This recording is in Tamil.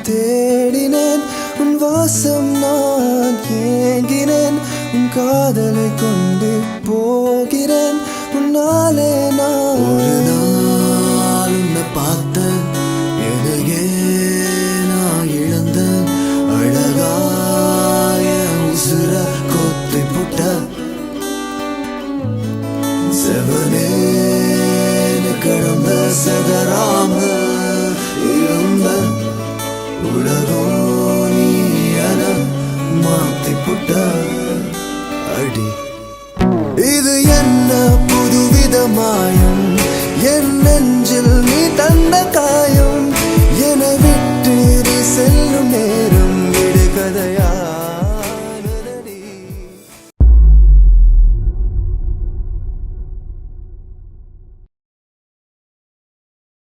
தேடினேன் உன் வாசம் நான் ஏங்கினேன் உன் காதலை கொண்டு போகிறேன் உன்னாலே நான் ஒரு நாள் உன்னை பார்த்தேன் எதையே நான் இழந்தேன் அழகாய உசுர கொத்தி புட்ட செவனேன்னு கிடந்த செதறாம இருந்த உலகம் நீ என மாத்தி புட்ட அடி